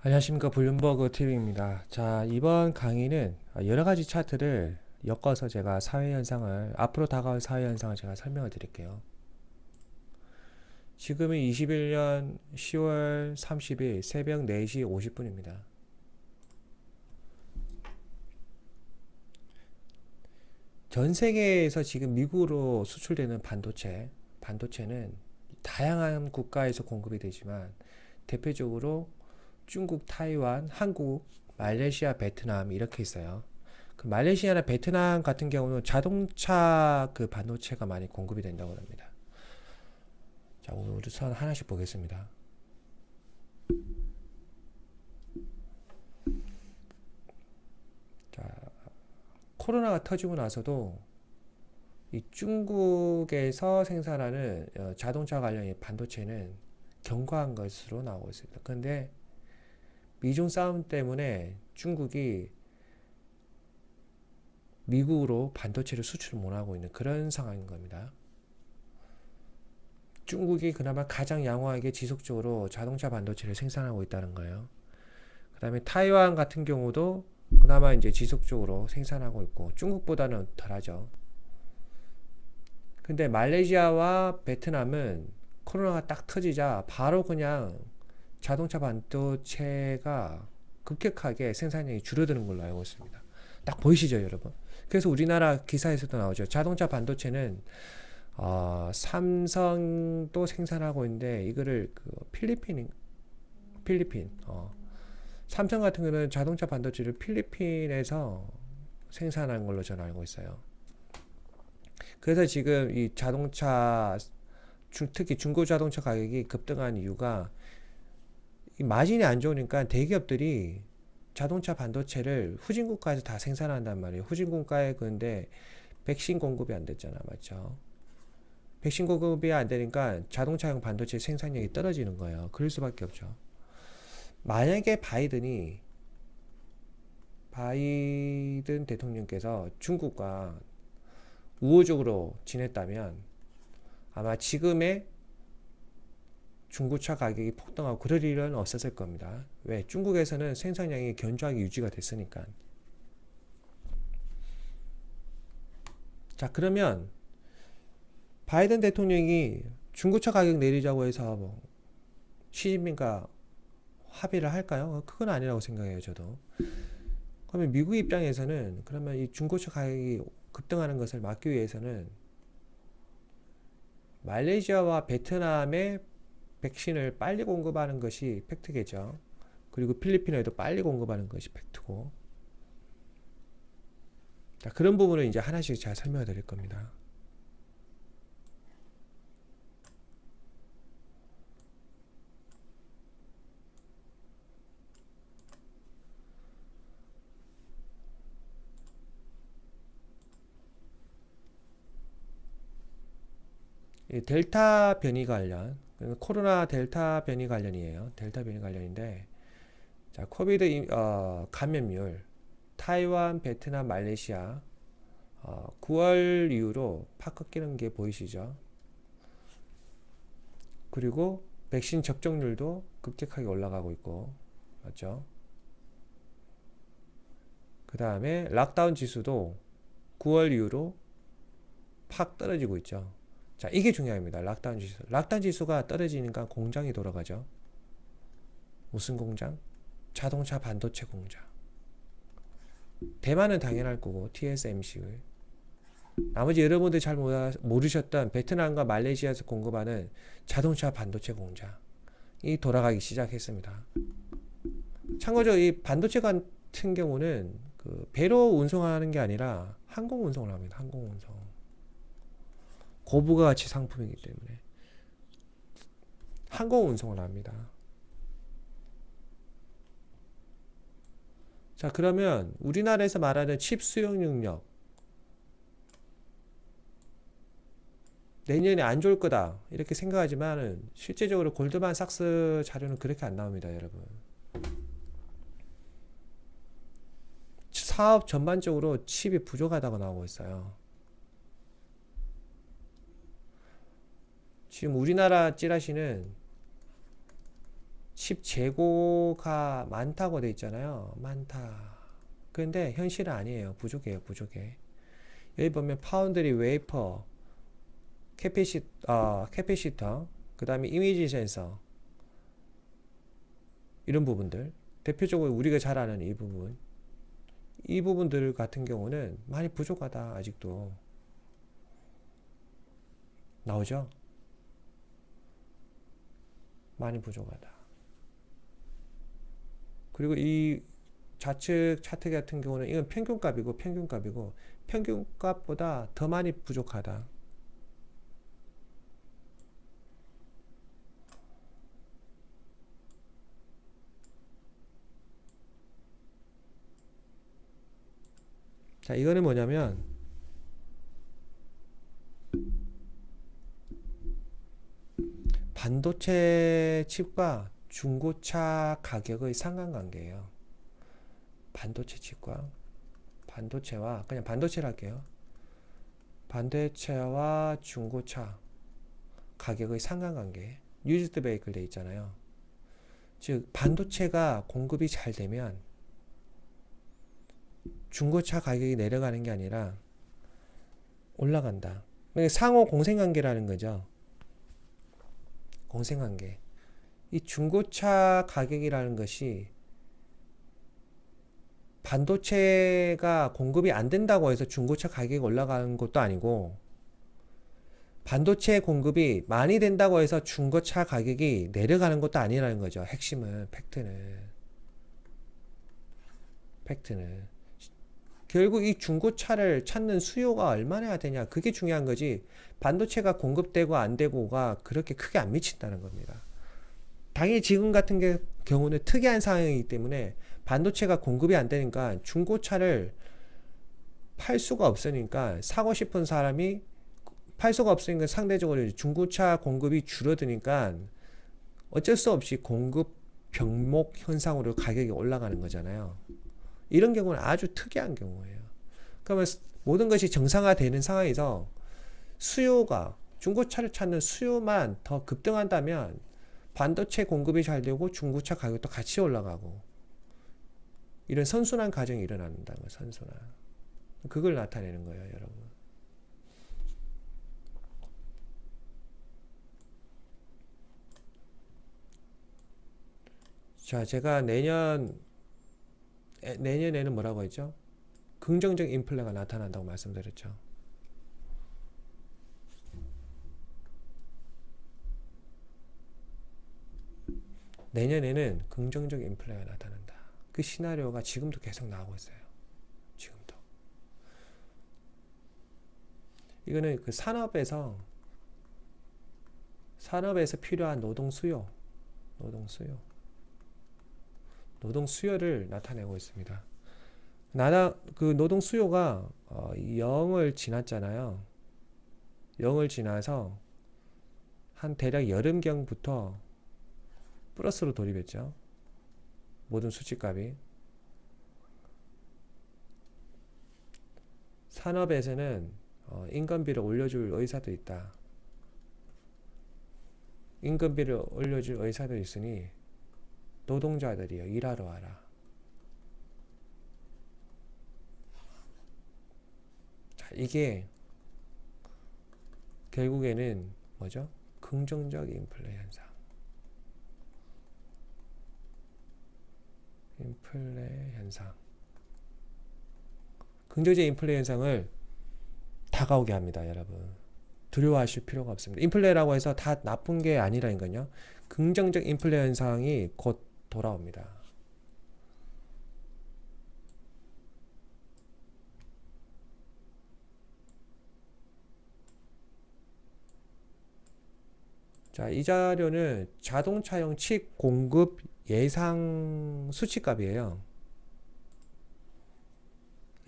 안녕하십니까, 블룸버그 TV입니다. 자, 이번 강의는 여러 가지 차트를 엮어서 제가 사회현상을, 앞으로 다가올 사회현상을 제가 설명을 드릴게요. 지금은 21년 10월 30일 새벽 4시 50분입니다. 전 세계에서 지금 미국으로 수출되는 반도체는 다양한 국가에서 공급이 되지만 대표적으로 중국, 타이완, 한국, 말레이시아, 베트남 이렇게 있어요. 그 말레이시아나 베트남 같은 경우는 자동차 그 반도체가 많이 공급이 된다고 합니다. 자, 오늘 우선 하나씩 보겠습니다. 자, 코로나가 터지고 나서도 이 중국에서 생산하는 자동차 관련의 반도체는 견고한 것으로 나오고 있습니다. 그런데 미중 싸움 때문에 중국이 미국으로 반도체를 수출을 못하고 있는 그런 상황인 겁니다. 중국이 그나마 가장 양호하게 지속적으로 자동차 반도체를 생산하고 있다는 거예요. 그 다음에 타이완 같은 경우도 그나마 이제 지속적으로 생산하고 있고 중국보다는 덜하죠. 근데 말레이시아와 베트남은 코로나가 딱 터지자 바로 그냥 자동차 반도체가 급격하게 생산량이 줄어드는 걸로 알고 있습니다. 딱 보이시죠, 여러분? 그래서 우리나라 기사에서도 나오죠. 자동차 반도체는 삼성도 생산하고 있는데 이거를 그 필리핀 삼성 같은 경우는 자동차 반도체를 필리핀에서 생산한 걸로 저는 알고 있어요. 그래서 지금 이 자동차 특히 중고 자동차 가격이 급등한 이유가 이 마진이 안 좋으니까 대기업들이 자동차 반도체를 후진국가에서 다 생산한단 말이에요. 후진국가에 근데 백신 공급이 안 됐잖아, 맞죠? 백신 공급이 안 되니까 자동차용 반도체 생산량이 떨어지는 거예요. 그럴 수밖에 없죠. 만약에 바이든 대통령께서 중국과 우호적으로 지냈다면 아마 지금의 중고차 가격이 폭등하고 그럴 일은 없었을 겁니다. 왜? 중국에서는 생산량이 견조하게 유지가 됐으니까. 자, 그러면 바이든 대통령이 중고차 가격 내리자고 해서 뭐 시진핑과 합의를 할까요? 그건 아니라고 생각해요, 저도. 그러면 미국 입장에서는 그러면 이 중고차 가격이 급등하는 것을 막기 위해서는 말레이시아와 베트남에 백신을 빨리 공급하는 것이 팩트겠죠. 그리고 필리핀에도 빨리 공급하는 것이 팩트고. 자, 그런 부분을 이제 하나씩 잘 설명해 드릴 겁니다. 이 델타 변이 관련, 코로나 델타 변이 관련이에요. 델타 변이 관련인데, 자, 코비드 감염률, 타이완, 베트남, 말레이시아, 9월 이후로 팍 꺾이는 게 보이시죠? 그리고 백신 접종률도 급격하게 올라가고 있고, 맞죠? 그 다음에 락다운 지수도 9월 이후로 팍 떨어지고 있죠. 자, 이게 중요합니다. 락다운 지수. 락다운 지수가 떨어지니까 공장이 돌아가죠. 무슨 공장? 자동차 반도체 공장. 대만은 당연할 거고, TSMC. 나머지 여러분들 잘 모르셨던 베트남과 말레이시아에서 공급하는 자동차 반도체 공장이 돌아가기 시작했습니다. 참고로 이 반도체 같은 경우는 그 배로 운송하는 게 아니라 항공 운송을 합니다. 항공 운송. 고부가 가치 상품이기 때문에 항공 운송을 합니다. 자, 그러면 우리나라에서 말하는 칩 수용 능력 내년에 안 좋을 거다 이렇게 생각하지만은 실제적으로 골드만삭스 자료는 그렇게 안 나옵니다, 여러분. 사업 전반적으로 칩이 부족하다고 나오고 있어요. 지금 우리나라 찌라시는 칩 재고가 많다고 돼 있잖아요. 많다. 그런데 현실은 아니에요. 부족해요. 부족해. 여기 보면 파운드리 웨이퍼, 캐패시터, 그 다음에 이미지 센서, 이런 부분들. 대표적으로 우리가 잘 아는 이 부분. 이 부분들 같은 경우는 많이 부족하다. 아직도. 나오죠? 많이 부족하다. 그리고 이 좌측 차트 같은 경우는 이건 평균값이고 평균값보다 더 많이 부족하다. 자, 이거는 뭐냐면 반도체 칩과 중고차 가격의 상관관계예요. 반도체 칩과 반도체와 그냥 반도체를 할게요. 반도체와 중고차 가격의 상관관계. 유즈드 베이클 돼 있잖아요. 즉 반도체가 공급이 잘 되면 중고차 가격이 내려가는 게 아니라 올라간다. 상호 공생관계라는 거죠. 공생관계. 이 중고차 가격이라는 것이 반도체가 공급이 안 된다고 해서 중고차 가격이 올라가는 것도 아니고, 반도체 공급이 많이 된다고 해서 중고차 가격이 내려가는 것도 아니라는 거죠. 핵심은, 팩트는. 결국 이 중고차를 찾는 수요가 얼마나 되냐, 그게 중요한 거지. 반도체가 공급되고 안 되고가 그렇게 크게 안 미친다는 겁니다. 당연히 지금 같은 경우는 특이한 상황이기 때문에 반도체가 공급이 안 되니까 중고차를 팔 수가 없으니까, 사고 싶은 사람이 팔 수가 없으니까 상대적으로 중고차 공급이 줄어드니까 어쩔 수 없이 공급 병목 현상으로 가격이 올라가는 거잖아요. 이런 경우는 아주 특이한 경우예요. 그러면 모든 것이 정상화되는 상황에서 수요가, 중고차를 찾는 수요만 더 급등한다면 반도체 공급이 잘 되고 중고차 가격도 같이 올라가고, 이런 선순환 과정이 일어난다는 거예요. 선순환. 그걸 나타내는 거예요, 여러분. 자, 제가 내년에는 뭐라고 했죠? 긍정적 인플레가 나타난다고 말씀드렸죠. 내년에는 긍정적 인플레가 나타난다. 그 시나리오가 지금도 계속 나오고 있어요. 지금도. 이거는 그 산업에서 필요한 노동 수요를 나타내고 있습니다. 그 노동 수요가 0을 지났잖아요. 0을 지나서 한 대략 여름경부터 플러스로 돌입했죠. 모든 수치값이. 산업에서는 임금비를 올려줄 의사도 있다. 임금비를 올려줄 의사도 있으니 노동자들이요, 일하러 와라. 자, 이게 결국에는 뭐죠? 긍정적 인플레 현상. 긍정적 인플레 현상을 다가오게 합니다, 여러분. 두려워하실 필요가 없습니다. 인플레라고 해서 다 나쁜 게 아니라니까요. 긍정적 인플레 현상이 곧 돌아옵니다. 자, 이 자료는 자동차용 칩 공급 예상 수치값이에요.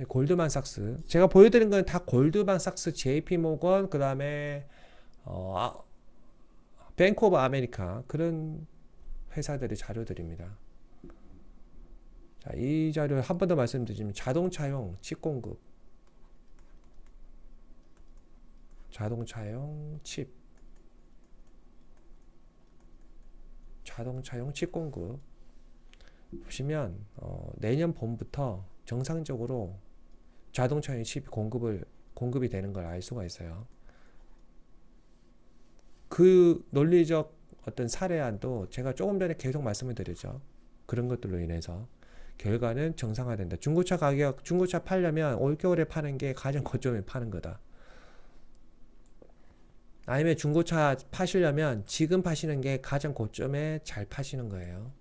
골드만삭스. 제가 보여드린 건 다 골드만삭스, JP모건, 그 다음에 뱅크 오브 아메리카, 그런 회사들의 자료들입니다. 자, 이 자료 한 번 더 말씀드리면 자동차용 칩 공급, 자동차용 칩 공급 보시면 내년 봄부터 정상적으로 자동차용 칩 공급이 되는 걸 알 수가 있어요. 그 논리적 어떤 사례안도 제가 조금 전에 계속 말씀을 드렸죠. 그런 것들로 인해서 결과는 정상화된다. 중고차 팔려면 올겨울에 파는 게 가장 고점에 파는 거다. 아니면 중고차 파시려면 지금 파시는 게 가장 고점에 잘 파시는 거예요.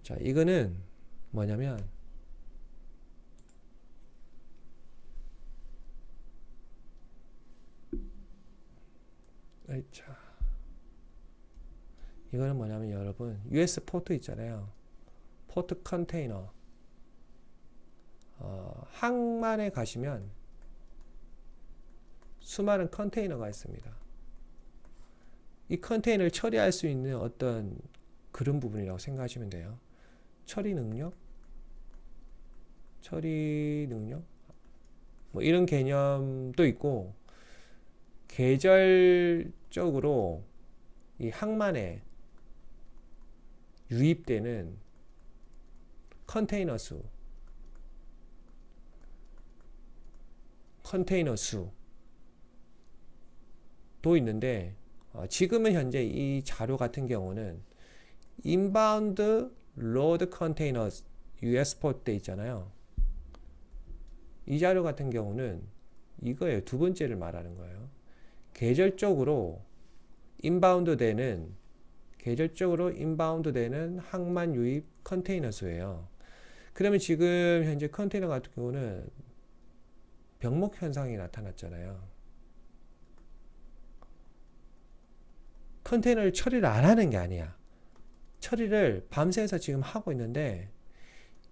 자, 이거는 뭐냐면 자, 이거는 뭐냐면 여러분 US 포트 있잖아요. 포트 컨테이너 항만에 가시면 수많은 컨테이너가 있습니다. 이 컨테이너를 처리할 수 있는 어떤 그런 부분이라고 생각하시면 돼요. 처리 능력 뭐 이런 개념도 있고 계절적으로 이 항만에 유입되는 컨테이너 수도 있는데 지금은 현재 이 자료 같은 경우는 인바운드 로드 컨테이너 US 포트 있잖아요. 이 자료 같은 경우는 이거예요. 두 번째를 말하는 거예요. 계절적으로 인바운드 되는 항만 유입 컨테이너 수예요. 그러면 지금 현재 컨테이너 같은 경우는 병목 현상이 나타났잖아요. 컨테이너를 처리를 안 하는 게 아니야. 처리를 밤새서 지금 하고 있는데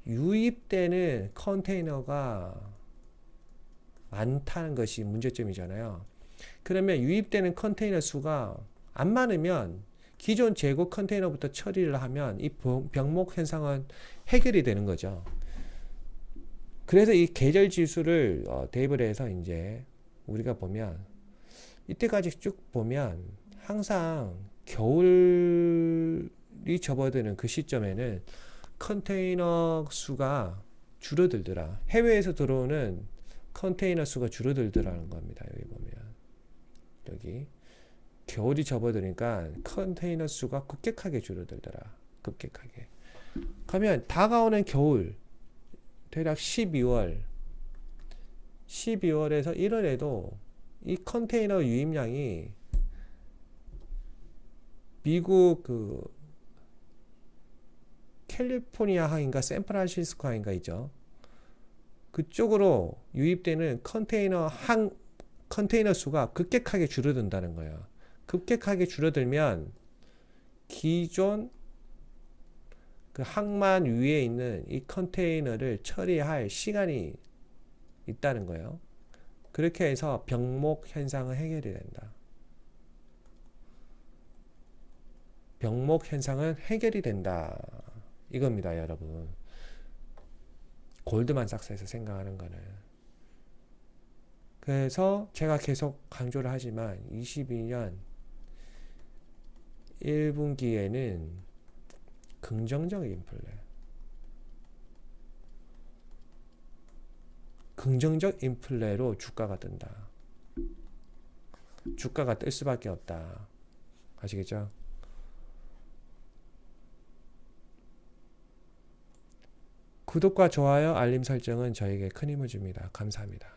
유입되는 컨테이너가 많다는 것이 문제점이잖아요. 그러면 유입되는 컨테이너 수가 안 많으면 기존 재고 컨테이너부터 처리를 하면 이 병목 현상은 해결이 되는 거죠. 그래서 이 계절 지수를 대입을 해서 이제 우리가 보면 이때까지 쭉 보면 항상 겨울이 접어드는 그 시점에는 컨테이너 수가 줄어들더라. 해외에서 들어오는 컨테이너 수가 줄어들더라는 겁니다. 여기 보면 여기 겨울이 접어드니까 컨테이너 수가 급격하게 줄어들더라. 급격하게. 그러면 다가오는 겨울 대략 12월에서 1월에도 이 컨테이너 유입량이 미국 그 캘리포니아 항인가 샌프란시스코 항인가 있죠. 그쪽으로 유입되는 컨테이너 수가 급격하게 줄어든다는 거예요. 급격하게 줄어들면 기존 그 항만 위에 있는 이 컨테이너를 처리할 시간이 있다는 거예요. 그렇게 해서 병목 현상은 해결이 된다. 병목 현상은 해결이 된다. 이겁니다, 여러분. 골드만삭스에서 생각하는 거는. 그래서 제가 계속 강조를 하지만 22년 1분기에는 긍정적 인플레로 주가가 뜬다. 주가가 뜰 수밖에 없다. 아시겠죠? 구독과 좋아요, 알림 설정은 저에게 큰 힘을 줍니다. 감사합니다.